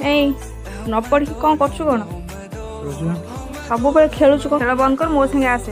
ଏଇ ନ ପଢିକି କଣ କରୁଛୁ କଣ? ସବୁବେଳେ ଖେଳୁଛୁ, ଖେଳ ବନ୍ଦ କର, ମୋ ସାଙ୍ଗେ ଆସେ।